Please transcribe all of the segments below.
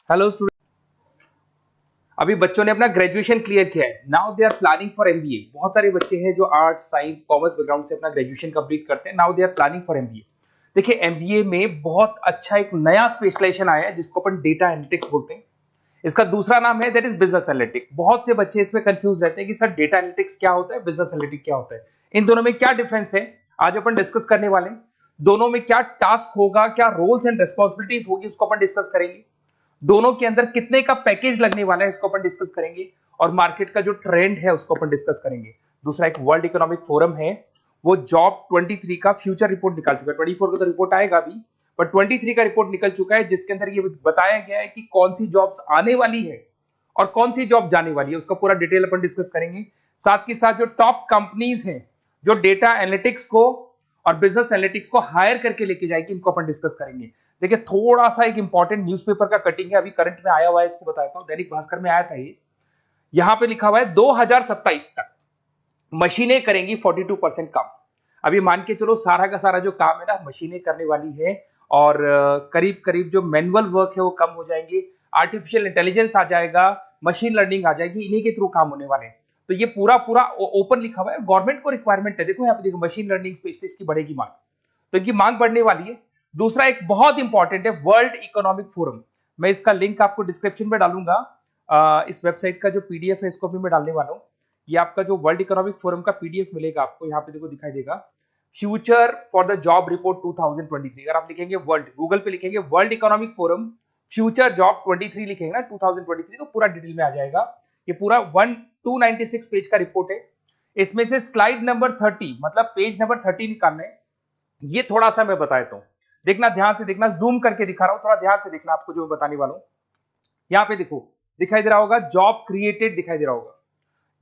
Hello student. अभी बच्चों ने अपना ग्रेजुएशन क्लियर किया है। Now they are planning for MBA. बहुत सारे बच्चे हैं जो आर्ट्स, साइंस, कॉमर्स बैकग्राउंड से अपना ग्रेजुएशन कंप्लीट करते हैं। Now they are planning for MBA. देखिए, एमबीए में बहुत अच्छा एक नया स्पेशलाइजेशन आया है जिसको अपन डेटा एनालिटिक्स बोलते हैं। इसका दूसरा नाम है दैट इज बिजनेस एनालिटिक्स। बहुत से बच्चे इसमें कंफ्यूज रहते हैं कि सर डेटा एनालिटिक्स क्या होता है, बिजनेस एनालिटिक्स क्या होता है, इन दोनों में क्या डिफरेंस है। आज अपन डिस्कस करने वाले हैं। दोनों में क्या टास्क होगा, क्या रोल्स एंड रिस्पॉन्सिबिलिटीज होगी, उसको अपन डिस्कस करेंगे। दोनों के अंदर कितने का पैकेज लगने वाला है इसको अपन डिस्कस करेंगे। और मार्केट का जो ट्रेंड है उसको अपन डिस्कस करेंगे। दूसरा, एक वर्ल्ड इकोनॉमिक फोरम है, वो जॉब 23 का फ्यूचर रिपोर्ट निकाल चुका है। 24 का तो रिपोर्ट आएगा अभी, पर 23 का रिपोर्ट निकल चुका है जिसके अंदर ये बताया गया है कि कौन सी जॉब्स आने वाली है और कौन सी जॉब जाने वाली है। उसका पूरा डिटेल अपन डिस्कस करेंगे। साथ के साथ जो टॉप कंपनीज हैं जो डेटा एनालिटिक्स को और बिजनेस एनालिटिक्स को हायर करके लेके जाएगी, इनको अपन डिस्कस करेंगे। देखिए, थोड़ा सा एक इंपॉर्टेंट न्यूज़पेपर का कटिंग है, अभी करंट में आया हुआ है, इसको बताता हूं। दैनिक भास्कर में आया था ये। यहां पे लिखा हुआ है 2027 तक मशीनें करेंगी 42% काम। अभी मान के चलो सारा का सारा जो काम है ना मशीनें करने वाली है। और करीब करीब जो मैनुअल वर्क है वो कम हो जाएंगे। आर्टिफिशियल इंटेलिजेंस आ जाएगा, मशीन लर्निंग आ जाएगी, इन्हीं के थ्रू काम होने वाले हैं। तो ये पूरा पूरा ओपन लिखा हुआ है। गवर्नमेंट को रिक्वायरमेंट है। देखो यहाँ पे देखो, मशीन लर्निंग स्पेशलिस्ट की बढ़ेगी मांग, तो इनकी मांग बढ़ने वाली है। दूसरा एक बहुत इंपॉर्टेंट है वर्ल्ड इकोनॉमिक फोरम। मैं इसका लिंक आपको डिस्क्रिप्शन में डालूंगा। इस वेबसाइट का जो पीडीएफ है इसको भी मैं डालने वाला हूँ। ये आपका जो वर्ल्ड इकोनॉमिक फोरम का पीडीएफ मिलेगा आपको, यहाँ पे देखो दिखाई देगा, future for the job report 2023। अगर आप लिखेंगे वर्ल्ड, गूगल पे लिखेंगे world economic forum future job 23 लिखेंगे ना 2023, तो पूरा डिटेल में आ जाएगा। ये पूरा 296 पेज का रिपोर्ट है। इसमें से स्लाइड नंबर 30 मतलब पेज नंबर 30 निकालना है। ये थोड़ा सा मैं बता देता हूं, देखना ध्यान से देखना, जूम करके दिखा रहा हूं, थोड़ा ध्यान से देखना आपको जो मैं बताने वाला हूं। यहां पे देखो दिखाई दे रहा होगा जॉब क्रिएटेड, दिखाई दे रहा होगा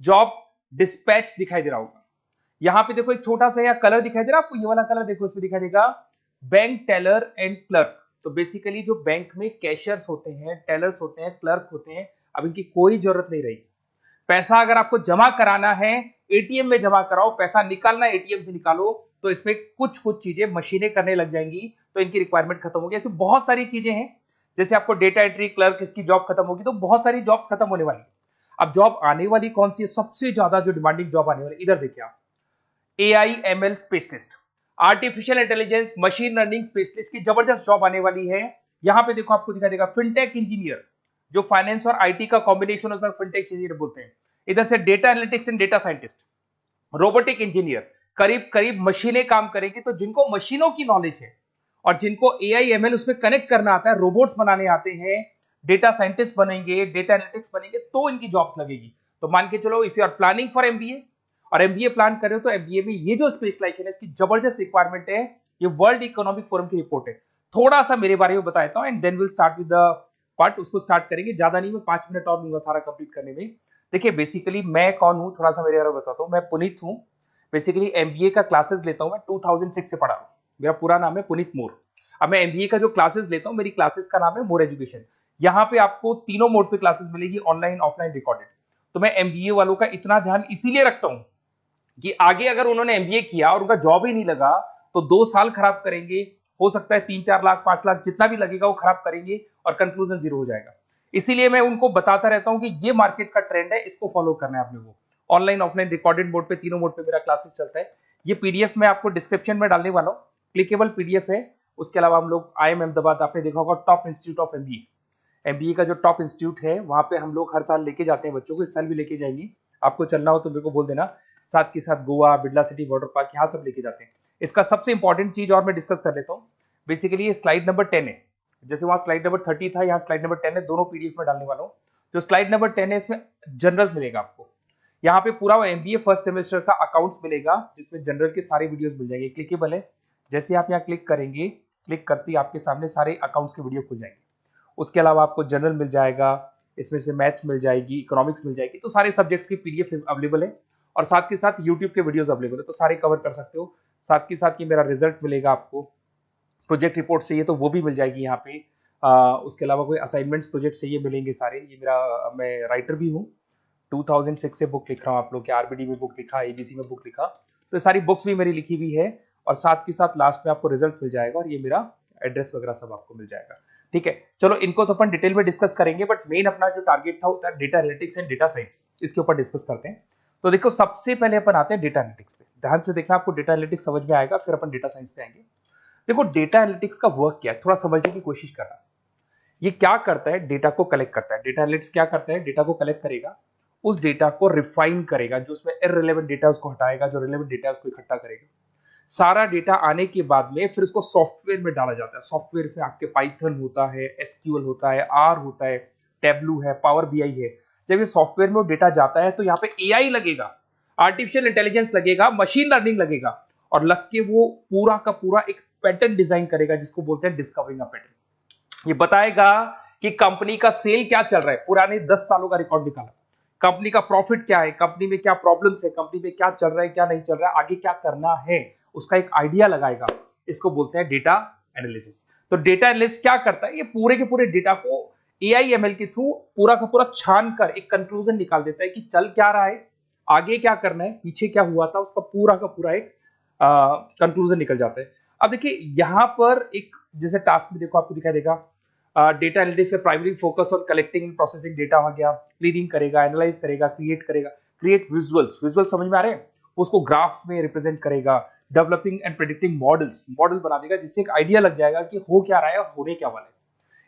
जॉब डिस्पैच, दिखाई दे रहा होगा। यहां पे देखो एक छोटा सा यहाँ कलर दिखाई दे रहा है आपको, ये वाला कलर देखो, इसमें दिखाई देगा बैंक टेलर एंड क्लर्क। तो बेसिकली जो बैंक में कैशियर्स होते हैं, टेलर्स होते हैं, क्लर्क होते हैं, अब इनकी कोई जरूरत नहीं रही। पैसा अगर आपको जमा कराना है एटीएम में जमा कराओ, पैसा निकालना है एटीएम से निकालो, तो इसमें कुछ कुछ चीजें मशीनें करने लग जाएंगी, तो इनकी रिक्वायरमेंट खत्म होगी। ऐसे बहुत सारी चीजें हैं, जैसे आपको डेटा एंट्री क्लर्क, इसकी जॉब खत्म होगी, तो बहुत सारी जॉब्स खत्म होने वाली। अब जॉब आने वाली कौन सी है, सबसे ज्यादा जो डिमांडिंग जॉब आने वाली, इधर देखिए आप, AI ML specialist, artificial intelligence machine learning specialist की जबरदस्त जॉब आने वाली है। यहां पे देखो आपको दिखाई देगा फिनटेक इंजीनियर, जो फाइनेंस और आईटी का कॉम्बिनेशन होता है, फिनटेक इंजीनियर बोलते हैं। इधर से data analytics and data scientist, robotic engineer, करीब करीब मशीनें काम करेंगी। तो जिनको मशीनों की नॉलेज है और जिनको एआई एमएल उसमें कनेक्ट करना आता है, रोबोट्स बनाने आते हैं, डेटा साइंटिस्ट बनेंगे, डेटा एनालिटिक्स बनेंगे, तो इनकी जॉब्स लगेगी। तो मान के चलो if you are planning for MBA और एमबीए प्लान कर रहे हो, तो एमबीए में ये जो स्पेशलाइजेशन है इसकी जबरदस्त रिक्वायरमेंट है। ये वर्ल्ड इकोनॉमिक फोरम की रिपोर्ट है। थोड़ा सा मेरे बारे में बताता हूं and then will start with the part. उसको स्टार्ट करेंगे, ज्यादा नहीं, मैं 5 मिनट और लूंगा सारा कंप्लीट करने में। देखिए बेसिकली मैं कौन हूं, थोड़ा सा मेरे बारे में बताता हूं। मैं पुनीत हूं। बेसिकली एमबीए का क्लासेस लेता हूं मैं, 2006 से पढ़ा हूं। मेरा पूरा नाम है पुनीत मोर। अब मैं एमबीए का जो क्लासेस लेता हूं, मेरी क्लासेस का नाम है मोर एजुकेशन। यहाँ पे आपको तीनों मोड पे क्लासेस मिलेगी, ऑनलाइन, ऑफलाइन, रिकॉर्डेड। तो मैं एमबीए वालों का इतना ध्यान इसीलिए रखता हूं कि आगे अगर उन्होंने एमबीए किया और उनका जॉब ही नहीं लगा, तो 2 साल खराब करेंगे। हो सकता है 3-4 लाख 5 लाख जितना भी लगेगा वो खराब करेंगे और कंक्लूजन जीरो हो जाएगा। इसीलिए मैं उनको बताता रहता हूं कि ये मार्केट का ट्रेंड है, इसको फॉलो करना है आपने को। ऑनलाइन, ऑफलाइन, रिकॉर्डेड मोड पे, तीनों मोड पे मेरा क्लासेस चलता है। ये पीडीएफ मैं आपको डिस्क्रिप्शन में डालने वाला हूँ, क्लिकेबल पीडीएफ है। उसके अलावा हम लोग आईएम अहमदाबाद, आपने देखा होगा top institute of MBA, MBA का जो टॉप इंस्टीट्यूट है, वहां पे हम लोग हर साल लेके जाते हैं बच्चों को। इस साल भी लेके जाएंगे। आपको चलना हो तो मेरे को बोल देना। साथ के साथ Goa, Birla city, water park, यहाँ सब लेके जाते हैं। इसका सबसे इंपॉर्टेंट चीज और मैं डिस्कस कर लेता हूँ। बेसिकली ये स्लाइड नंबर 10 है, जैसे वहां स्लाइड नंबर 30 था, यहाँ स्लाइड नंबर 10 है, दोनों पीडीएफ में डालने वाला हूँ। जो स्लाइड नंबर 10 है इसमें जनरल मिलेगा आपको। यहाँ पे पूरा एमबीए फर्स्ट सेमेस्टर का अकाउंट्स मिलेगा, जिसमें जनरल के सारे वीडियोस मिल जाएंगे, क्लिकेबल है। जैसे आप यहाँ क्लिक करेंगे, क्लिक करते ही आपके सामने सारे अकाउंट्स के वीडियो खुल जाएंगे। उसके अलावा आपको जनरल मिल जाएगा, इसमें से मैथ्स मिल जाएगी, इकोनॉमिक्स मिल जाएगी, तो सारे सब्जेक्ट्स की पीडीएफ अवेलेबल है। और साथ के साथ यूट्यूब के वीडियोस अवेलेबल है, तो सारे कवर कर सकते हो। साथ के साथ ये मेरा रिजल्ट मिलेगा आपको। प्रोजेक्ट रिपोर्ट चाहिए तो वो भी मिल जाएगी यहाँ पे। उसके अलावा कोई असाइनमेंट्स, प्रोजेक्ट चाहिए, मिलेंगे सारे। ये मेरा, मैं राइटर भी हूँ, 2006 से बुक लिख रहा हूँ। आप लोग के आरबीडी में बुक लिखा, एबीसी में बुक लिखा, तो सारी बुक्स भी मेरी लिखी हुई है। और साथ के साथ लास्ट में आपको रिजल्ट मिल जाएगा और ये मेरा एड्रेस वगैरह सब आपको मिल जाएगा। ठीक है, चलो इनको तो अपन डिटेल में डिस्कस करेंगे, बट मेन अपना जो टारगेट था होता है data analytics and data science, इसके ऊपर डिस्कस करते हैं। तो देखो सबसे पहले अपन आते हैं डेटा एनालिटिक्स पे, ध्यान से देखना, आपको डेटा एनालिटिक्स समझ में आएगा, फिर अपन डेटा साइंस पे आएंगे। देखो डेटा एनालिटिक्स का वर्क क्या है, थोड़ा समझने की कोशिश करना। ये क्या करता है, डेटा को कलेक्ट करता है। डेटा एनालिटिक्स क्या करता है, डेटा को कलेक्ट करेगा, उस डेटा को रिफाइन करेगा, जो उसमें इररिलेवेंट डेटा उसको हटाएगा, जो रिलेवेंट डेटा उसको इकट्ठा करेगा। सारा डेटा आने के बाद में फिर उसको सॉफ्टवेयर में डाला जाता है। सॉफ्टवेयर में आपके पाइथन होता है, एसक्यूएल होता है, आर होता है, टेबलू है, पावर बीआई है। जब ये सॉफ्टवेयर में डेटा जाता है तो यहाँ पे एआई लगेगा, आर्टिफिशियल इंटेलिजेंस लगेगा, मशीन लर्निंग लगेगा, और लग के वो पूरा का पूरा एक पैटर्न डिजाइन करेगा, जिसको बोलते हैं डिस्कवरिंग अ पैटर्न। ये बताएगा कि कंपनी का सेल क्या चल रहा है, पुराने 10 सालों का रिकॉर्ड निकाला, कंपनी का प्रॉफिट क्या है, कंपनी में क्या प्रॉब्लम्स है, कंपनी में क्या चल रहा है, क्या नहीं चल रहा है, आगे क्या करना है, उसका एक आइडिया लगाएगा। इसको बोलते हैं डेटा एनालिसिस। तो डेटा एनालिस्ट क्या करता है, ये पूरे के पूरे डेटा को एआईएमएल के थ्रू पूरा का पूरा छान कर एक कंक्लूजन निकाल देता है कि चल क्या रहा है, आगे क्या करना है, पीछे क्या हुआ था, उसका पूरा का पूरा एक कंक्लूजन निकल जाता है। अब देखिए यहां पर एक जैसे टास्क में देखो आपको दिखाई देगा, डेटा एनालिटिक्स का primary focus on collecting and processing data हो गया, क्लीनिंग करेगा, एनालाइज करेगा, क्रिएट करेगा, क्रिएट विजुअल्स, विजुअल समझ में आ रहे हैं, उसको ग्राफ में रिप्रेजेंट करेगा, developing and predicting models, model बना देगा जिससे एक आइडिया लग जाएगा कि हो क्या रहा है और होने क्या वाला है।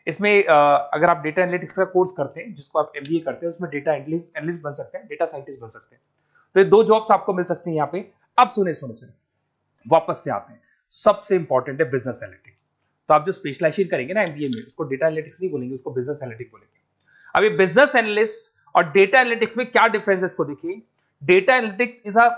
इसमें अगर आप डेटा एनालिटिक्स का कोर्स करते हैं, जिसको आप एमबीए करते हैं, उसमें डेटा एनालिस्ट बन सकते हैं, डेटा साइंटिस्ट बन सकते हैं। तो ये दो जॉब्स आपको मिल सकती हैं यहाँ पे। अब सुने सुने सुने वापस से आते हैं, सबसे इंपॉर्टेंट है बिजनेस एनालिटिक्स। तो आप जो स्पेशलाइजेशन करेंगे ना एमबीए में, उसको डेटा एनालिटिक्स नहीं बोलेंगे, उसको बिजनेस एनालिटिक्स बोलेंगे। अब ये बिजनेस एनालिस्ट और डेटा एनालिटिक्स में क्या डिफरेंस है इसको देखिए। Data analytics is a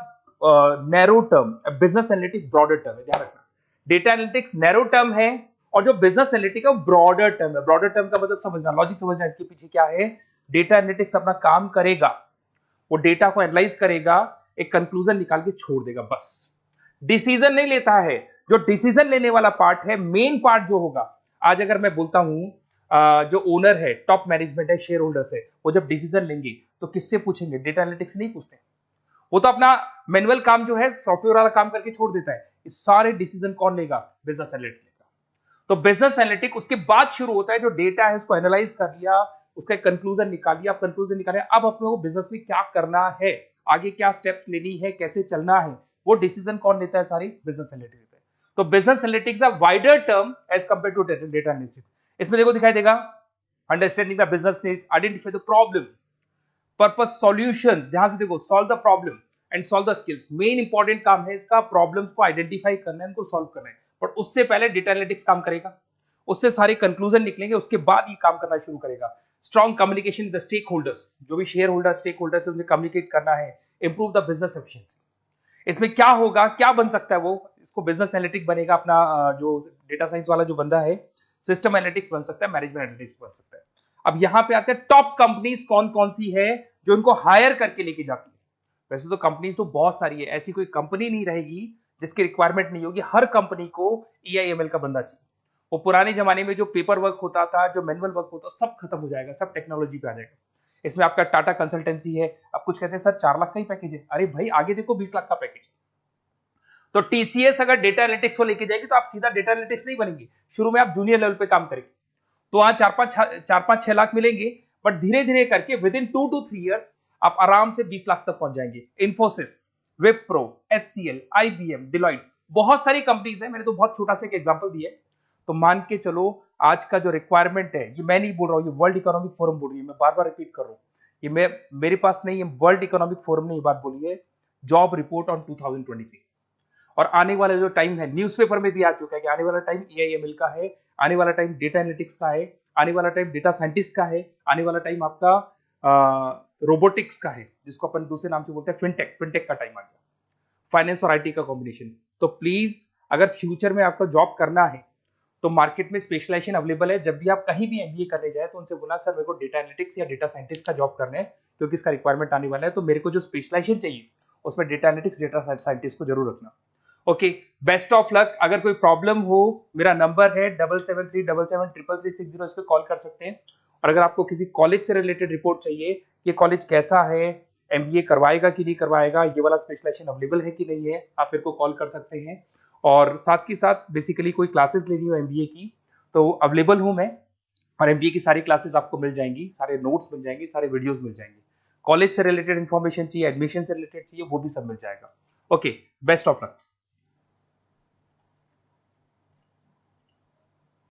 narrow term, business analytics broader term है, ध्यान रखना। डेटा एनालिटिक्स नैरो टर्म है और जो बिजनेस एनालिटिक्स है वो ब्रॉडर टर्म है। ब्रॉडर टर्म का मतलब समझना, लॉजिक समझना, इसके पीछे क्या है। डेटा एनालिटिक्स अपना काम करेगा, वो डेटा को एनालाइज करेगा, एक कंक्लूजन निकाल के छोड़ देगा, बस। डिसीजन नहीं लेता है। जो डिसीजन लेने वाला पार्ट है, मेन पार्ट जो होगा, आज अगर मैं बोलता हूं जो ओनर है, टॉप मैनेजमेंट है, शेयर होल्डर्स है, वो जब डिसीजन लेंगे तो किससे पूछेंगे, डेटा एनालिटिक्स नहीं पूछते। वो तो अपना मैनुअल काम जो है, सॉफ्टवेयर वाला काम करके छोड़ देता है। इस सारे डिसीजन कौन लेगा, बिजनेस एनालिटिक्स लेगा। तो बिजनेस एनालिटिक्स उसके बाद शुरू होता है, जो डेटा है उसको एनालाइज कर लिया, उसका कंक्लूजन निकाल लिया, कंक्लूजन निकाले, अब अपने को बिजनेस में क्या करना है, आगे क्या स्टेप्स लेनी है, कैसे चलना है, वो डिसीजन कौन लेता है, सारी बिजनेस एनालिटिक्स लेता है। तो business analytics a wider term as compare to data analytics. इसमें देखो दिखाई देगा, understanding the business needs, identify the problem, purpose, solutions, ध्यान से देखो, solve the problem and solve the skills. Main important काम है इसका, प्रॉब्लम्स को आइडेंटिफाई करना है, उनको सॉल्व करना है। पर उससे पहले डेटा एनालिटिक्स काम करेगा, उससे सारे कंक्लूजन निकलेंगे, उसके बाद ये काम करना शुरू करेगा। Strong communication with the stakeholders, जो भी शेयर होल्डर स्टेक होल्डर से उन्हें कम्युनिकेट करना है, इंप्रूव द बिजनेस एफिशिएंसी। इसमें क्या होगा, क्या बन सकता है वो, इसको बिजनेस एनालिटिक्स बनेगा अपना, जो डेटा साइंस वाला जो बंदा है, सिस्टम एनालिटिक्स बन सकता है, मैनेजमेंट एनालिटिक्स बन सकता है। अब यहां पे आते हैं टॉप कंपनीज कौन कौन सी है जो इनको हायर करके लेके जाती है। वैसे तो कंपनीज तो बहुत सारी है, ऐसी कोई कंपनी नहीं रहेगी जिसकी रिक्वायरमेंट नहीं होगी, हर कंपनी को ईआईएमएल का बंदा चाहिए। वो पुराने जमाने में जो पेपर वर्क होता था, जो मैनुअल वर्क होता, सब खत्म हो जाएगा, सब टेक्नोलॉजी पे आ जाएगा। इसमें आपका टाटा कंसल्टेंसी है, अब कुछ कहते हैं सर 4 लाख का ही पैकेज है, अरे भाई आगे देखो 20 लाख का पैकेज। तो टीसीएस अगर डेटा एनालिटिक्स को लेके जाएगी तो आप सीधा डेटा एनालिटिक्स नहीं बनेंगे, शुरू में आप जूनियर लेवल पे काम करेंगे, तो वहां 4-5-6 लाख मिलेंगे, बट धीरे धीरे करके विद इन 2 to 3 years आप आराम से 20 लाख तक पहुंच जाएंगे। Infosys, Wipro, HCL, IBM, Deloitte, बहुत सारी कंपनीज है, मैंने तो बहुत छोटा सा एक एग्जांपल दिया है। तो मान के चलो आज का जो रिक्वायरमेंट है, ये मैं नहीं बोल रहा हूं, ये वर्ल्ड इकोनॉमिक फोरम बोल रही है, मैं बार बार रिपीट कर रहा हूं, ये मैं मेरे पास नहीं है, वर्ल्ड इकोनॉमिक फोरम ने ये बात बोली है, जॉब रिपोर्ट ऑन 2023। और आने वाला जो टाइम है, न्यूज़पेपर में भी आ चुका है कि आने वाला टाइम एआईएमएल का है, आने वाला टाइम डेटा एनालिटिक्स का है, आने वाला टाइम डेटा साइंटिस्ट का है, आने वाला टाइम आपका रोबोटिक्स का है, जिसको अपन दूसरे नाम से बोलते हैं फिनटेक, फिनटेक का टाइम आ गया, फाइनेंस और आईटी का कॉम्बिनेशन। तो प्लीज अगर फ्यूचर में आपको जॉब करना है तो मार्केट में स्पेशलाइजेशन अवेलेबल है। जब भी आप कहीं भी एमबीए करने जाए तो उनसे बोला सर मेरे को डेटा एनालिटिक्स या डेटा साइंटिस्ट का जॉब करना है, क्योंकि इसका रिक्वायरमेंट आने वाला है, तो मेरे को जो स्पेशलाइजेशन चाहिए उसमें डेटा एनालिटिक्स, डेटा साइंटिस्ट को जरूर रखना। Okay, best of luck. अगर कोई प्रॉब्लम हो, मेरा नंबर है 7737733360, इस पे कॉल कर सकते हैं। और अगर आपको किसी कॉलेज से रिलेटेड रिपोर्ट चाहिए, ये कॉलेज कैसा है, एमबीए करवाएगा कि नहीं करवाएगा, ये वाला स्पेशलाइजेशन अवेलेबल है कि नहीं है, आप मेरे को कॉल कर सकते हैं। और साथ के साथ बेसिकली कोई क्लासेस लेनी हो एमबीए की तो अवेलेबल हूं मैं, और एमबीए की सारी क्लासेस आपको मिल जाएंगी, सारे नोट्स मिल जाएंगे, सारे वीडियोस मिल जाएंगे। कॉलेज से रिलेटेड इन्फॉर्मेशन चाहिए, एडमिशन से रिलेटेड चाहिए, वो भी सब मिल जाएगा। Okay, best of luck.